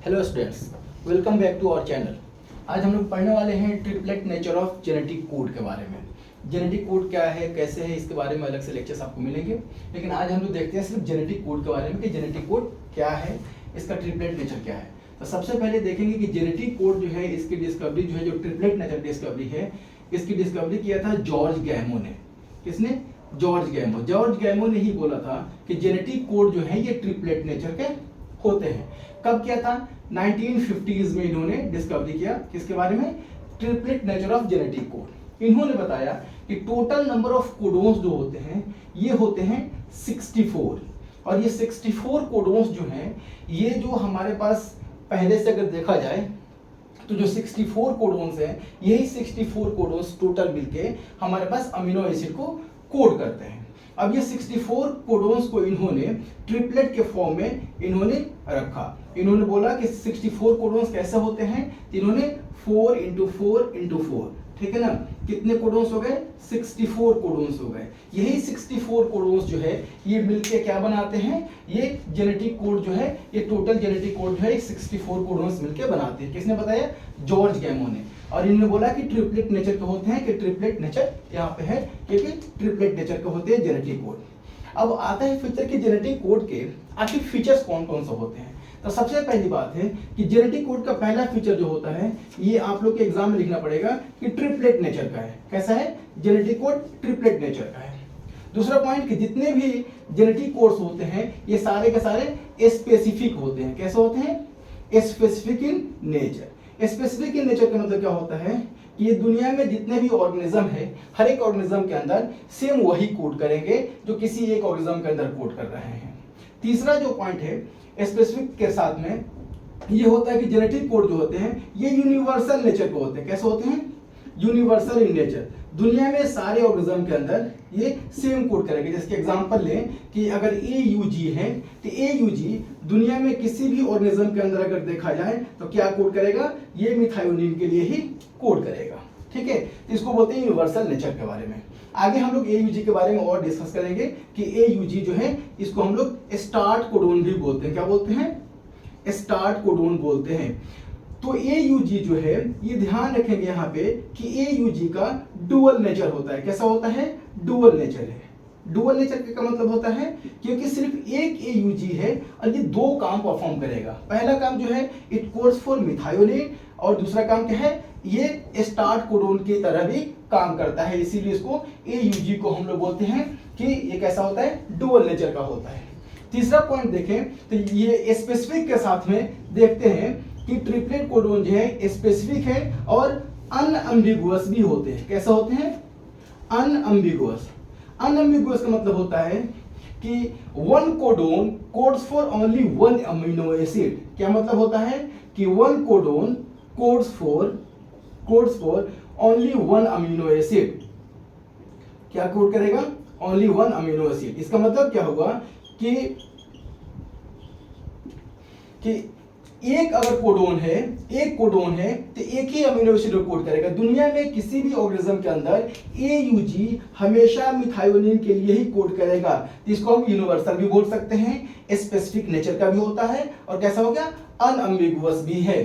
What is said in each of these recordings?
Hello students, welcome back to our channel. आज हम लोग पढ़ने वाले हैं triplet nature of genetic code के बारे में। जेनेटिक कोड क्या है, कैसे है, इसके बारे में अलग से लेक्चर्स आपको मिलेंगे, लेकिन आज हम लोग देखते हैं सिर्फ जेनेटिक कोड के बारे में कि जेनेटिक कोड क्या है, इसका ट्रिपलेट नेचर क्या है। तो सबसे पहले देखेंगे कि जेनेटिक कोड जो है, इसकी डिस्कवरी जो है, जो ट्रिपलेट नेचर डिस्कवरी है, इसकी डिस्कवरी किया था जॉर्ज गैमो ने। किसने? जॉर्ज गैमो। जॉर्ज गैमो ने ही बोला था कि जेनेटिक कोड जो है ये ट्रिपलेट नेचर के होते हैं। कब किया था? 1950s में इन्होंने डिस्कवरी किया। किसके बारे में? Triplet nature of genetic code. इन्होंने बताया कि टोटल नंबर ऑफ कोडोन्स जो होते हैं ये होते हैं 64, और ये 64 कोडोन्स जो हैं, ये जो हमारे पास पहले से अगर देखा जाए तो जो 64 कोडोन्स हैं, यही 64 कोडोन्स टोटल मिलके हमारे पास अमीनो एसिड को कोड करते हैं। अब ये 64 कोडोन्स को इन्होंने ट्रिपलेट के फॉर्म में इन्होंने रखा। इन्होंने बोला कि 64 कोडोन्स कैसे होते हैं, इन्होंने 4 × 4 × 4, ठीक है ना। कितने कोडोन्स हो गए? 64 कोडोन्स हो गए। यही 64 कोडोन्स जो है ये मिलके क्या बनाते हैं? ये जेनेटिक कोड जो है, ये टोटल जेनेटिक कोड जो है 64 कोडोन्स मिलके बनाते हैं। किसने बताया? जॉर्ज गैमो ने। और इन्होंने बोला कि ट्रिपलेट नेचर के होते हैं, कि ट्रिपलेट नेचर यहाँ पे है, क्योंकि ट्रिपलेट नेचर के होते हैं जेनेटिक कोड। अब आता है फीचर कि जेनेटिक कोड के आखिर फीचर्स कौन कौन से होते हैं। तो सबसे पहली बात है कि जेनेटिक कोड का पहला फीचर जो होता है, ये आप लोग के एग्जाम में लिखना पड़ेगा कि ट्रिपलेट नेचर का है। कैसा है? जेनेटिक कोड ट्रिपलेट नेचर का है। दूसरा पॉइंट कि जितने भी जेनेटिक कोड्स होते हैं ये सारे के सारे स्पेसिफिक होते हैं। कैसे होते हैं? Specific in nature. Specific in nature का मतलब क्या होता है कि ये दुनिया में जितने भी ऑर्गेनिज्म है, हर एक ऑर्गेनिज्म के अंदर सेम वही कोड करेंगे जो किसी एक ऑर्गेनिज्म के अंदर कोड कर रहे हैं। तीसरा जो पॉइंट है स्पेसिफिक के साथ में, ये होता है कि जेनेटिक कोड जो होते हैं ये यूनिवर्सल नेचर के होते हैं। कैसे होते हैं? Universal in nature. दुनिया में सारे ऑर्गेनिज्म के अंदर ये सेम कोड करेंगे। जैसे एग्जांपल लें कि अगर AUG है तो AUG दुनिया में किसी भी ऑर्गेनिज्म के अंदर अगर देखा जाए तो क्या कोड करेगा? ये मिथायोनिन के लिए ही कोड करेगा। ठीक है, इसको बोलते हैं यूनिवर्सल नेचर के बारे में। आगे हम लोग AUG के बारे में और डिस्कस करेंगे कि AUG जो है इसको हम लोग स्टार्ट कोडोन भी बोलते हैं। क्या बोलते हैं? स्टार्ट कोडोन बोलते हैं। तो AUG जो है ये ध्यान रखेंगे यहाँ पे कि AUG का डुअल नेचर होता है। कैसा होता है? डुअल नेचर है। डुअल नेचर का मतलब होता है क्योंकि सिर्फ एक AUG है और ये दो काम परफॉर्म करेगा। पहला काम जो है इट कोड्स फॉर मिथायोनिन, और दूसरा काम क्या है? ये स्टार्ट कोडोन की तरह भी काम करता है, इसीलिए इसको AUG को हम लोग बोलते हैं कि ये कैसा होता है? डुअल नेचर का होता है। तीसरा पॉइंट देखें तो ये स्पेसिफिक के साथ में देखते हैं कि ट्रिपलेट कोडोन जो है स्पेसिफिक है और अनअम्बिगुअस भी होते हैं। कैसे होते हैं? अनअम्बिगुअस। अनअम्बिगुअस का मतलब होता है कि one codon codes for only one amino acid. क्या मतलब होता है कि one codon codes for only one amino acid. क्या कोड करेगा? Only one amino acid. इसका मतलब क्या होगा कि एक अगर कोडोन है, एक कोडोन है तो एक ही अमीनो एसिड कोड करेगा। दुनिया में किसी भी ऑर्गेनिज्म के अंदर AUG हमेशा मिथायोनिन के लिए ही कोड करेगा। इसको हम यूनिवर्सल भी बोल सकते हैं, स्पेसिफिक नेचर का भी होता है, और कैसा हो गया? अनअम्बिगुअस भी है।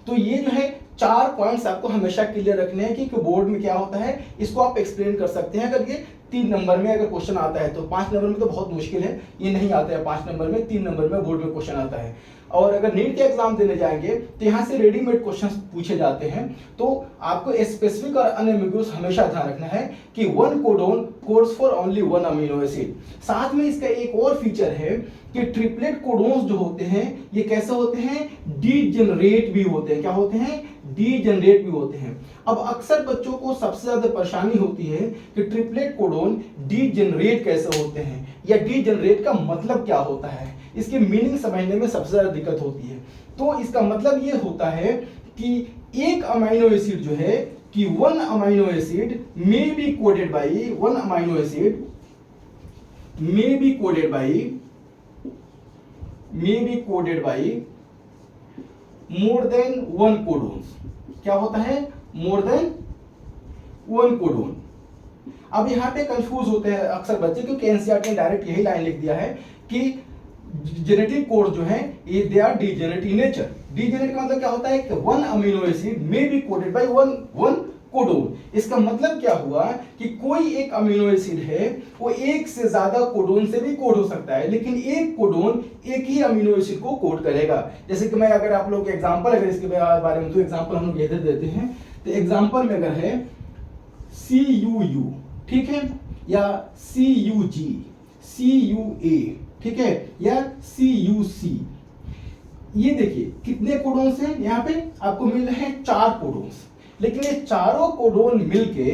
तो ये जो है 4 पॉइंट्स आपको हमेशा क्लियर रखने हैं कि बोर्ड में क्या होता है, इसको आप एक्सप्लेन कर सकते हैं। अगर ये 3 नंबर में अगर क्वेश्चन आता है तो 5 नंबर में तो बहुत मुश्किल है, ये नहीं आता है 5 नंबर में, 3 नंबर में बोर्ड में क्वेश्चन आता है। और अगर नीट के एग्जाम देने जाएंगे तो यहाँ से रेडीमेड क्वेश्चन पूछे जाते हैं। तो आपको स्पेसिफिक और अनएम्बिगुअस हमेशा ध्यान रखना है कि one codon codes for only one amino acid. साथ में इसका एक और फीचर है कि ट्रिपलेट कोडोन्स जो होते हैं ये कैसे होते हैं? डीजेनरेट भी होते हैं। क्या होते हैं? डीजेनरेट भी होते हैं। अब अक्सर बच्चों को सबसे ज्यादा परेशानी होती है कि ट्रिपलेट कोडोन डीजेनरेट कैसे होते हैं, या डीजेनरेट का मतलब क्या होता है, इसकी मीनिंग समझने में सबसे ज्यादा दिक्कत होती है। तो इसका मतलब ये होता है कि एक अमीनो एसिड जो है कि one amino acid may be coded by one amino acid may be coded by more than one codons। क्या होता है? more than one codon। अब यहाँ पे कंफ्यूज होते हैं अक्सर बच्चे, क्योंकि NCERT ने डायरेक्ट यही लाइन लिख दिया है कि जेनेटिक कोड जो है ये they are degenerate in nature. Degenerate का मतलब क्या होता है कि one amino acid may be coded by one codon. इसका मतलब क्या हुआ कि कोई एक अमीनो एसिड है वो एक से ज्यादा कोडोन से भी कोड हो सकता है, लेकिन एक कोडोन एक ही अमीनो एसिड को कोड करेगा। जैसे कि मैं अगर आप लोग एग्जांपल अगर इसके बारे में तो एग्जांपल हम लोग ये दे देते हैं। तो एग्जांपल में अगर है CUU, ठीक है, या CUG, CUA, ठीक है, या CUC, ये देखिए कितने कोडोन्स हैं यहाँ पे आपको मिल रहे हैं 4 कोडोन्स। लेकिन ये चारों कोडोन मिलके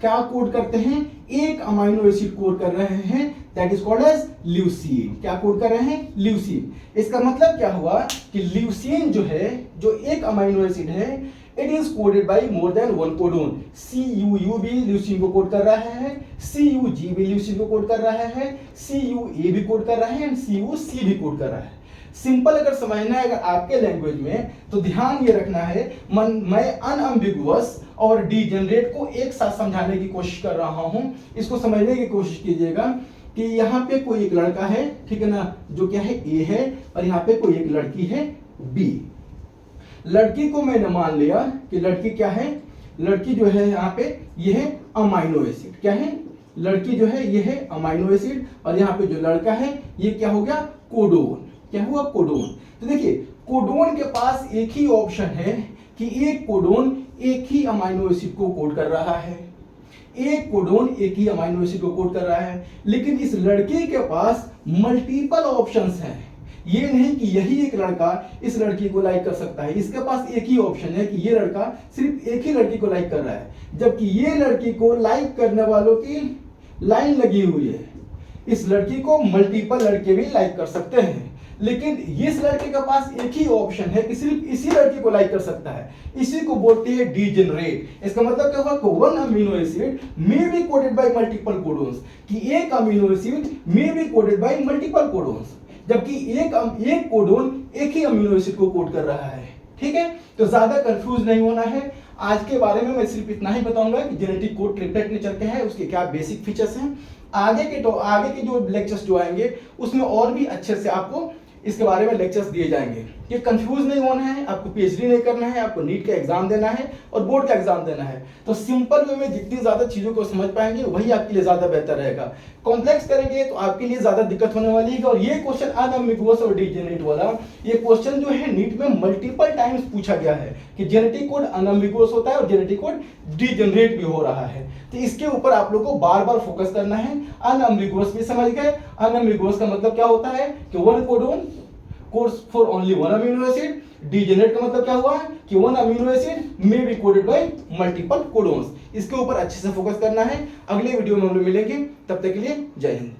क्या कोड करते हैं, एक अमीनो एसिड कोड कर रहे हैं, that is called as leucine. क्या कोड कर रहे हैं, ल्यूसीन। इसका मतलब क्या हुआ कि ल्यूसीन जो है, जो एक अमीनो एसिड है, it is coded by more than one codon. CUU भी ल्यूसीन को कोड कर रहा है, CUG भी ल्यूसीन को कोड कर रहा है, CUA भी कोड कर रहा है, एंड CUC भी कोड कर रहा है। सिंपल अगर समझना है अगर आपके लैंग्वेज में, तो ध्यान ये रखना है, मैं अनअम्बिगुअस और डीजेनरेट को एक साथ समझाने की कोशिश कर रहा हूं। इसको समझने की कोशिश कीजिएगा कि यहाँ पे कोई एक लड़का है, ठीक है ना, जो क्या है A है, और यहाँ पे कोई एक लड़की है B। लड़की को मैंने मान लिया कि लड़की क्या है, लड़की जो है यहाँ पे ये है अमाइनो एसिड। क्या है, लड़की जो है ये है अमाइनो एसिड, और यहाँ पे जो लड़का है ये क्या हो गया, कोडोन। क्या हुआ, कोडोन। तो देखिए कोडोन के पास एक ही ऑप्शन है कि एक कोडोन एक ही अमाइनो एसिड को कोड कर रहा है, एक कोडोन एक ही अमाइनो एसिड को कोड कर रहा है। लेकिन इस लड़के के पास मल्टीपल ऑप्शंस हैं। ये नहीं कि यही एक लड़का इस लड़की को लाइक कर सकता है, इसके पास एक ही ऑप्शन है कि ये लड़का सिर्फ एक ही लड़की को लाइक कर रहा है, जबकि ये लड़की को लाइक करने वालों की लाइन लगी हुई है। इस लड़की को मल्टीपल लड़के भी लाइक कर सकते हैं, लेकिन इस लड़के के पास एक ही ऑप्शन है कि सिर्फ इसी लड़की को लाइक कर सकता है। इसी को बोलते हैं डीजेनरेट। इसका मतलब क्या हुआ कि one amino acid may be coded bye multiple codons, कि एक amino acid may be coded bye multiple codons, जबकि एक कोडोन एक ही अमीनो एसिड को कोड कर रहा है। ठीक है, तो ज्यादा कंफ्यूज नहीं होना है। आज के बारे में मैं सिर्फ इतना ही बताऊंगा कि जेनेटिक कोड ट्रिपलेट नेचर के है, उसके क्या बेसिक फीचर्स हैं। आगे के जो लेक्चर्स जो आएंगे उसमें और भी अच्छे से आपको इसके बारे में लेक्चर्स दिए जाएंगे। कि कंफ्यूज नहीं होना है, आपको PhD नहीं करना है, आपको नीट का एग्जाम देना है और बोर्ड का एग्जाम देना है। तो सिंपल वे में जितनी ज्यादा चीजों को समझ पाएंगे वही आपके लिए ज्यादा बेहतर रहेगा। कॉम्प्लेक्स करेंगे तो आपके लिए ज्यादा दिक्कत होने वाली है। और ये क्वेश्चन अनएम्बिगुअस और डीजेनरेट वाला, ये क्वेश्चन जो है नीट में मल्टीपल टाइम्स पूछा गया है कि जेनेटिक कोड अनएम्बिगुअस होता है और जेनेटिक कोड डीजेनरेट भी हो रहा है। तो इसके ऊपर आप लोग को बार बार फोकस करना है। अनएम्बिगुअस भी समझ गए। अनएम्बिगुअस का मतलब क्या होता है कि one codon codes for only one amino acid. Degenerate का मतलब क्या हुआ कि one amino acid may be coded bye multiple codons. इसके ऊपर अच्छे से फोकस करना है। अगले वीडियो में हम लोग मिलेंगे, तब तक के लिए जय हिंद।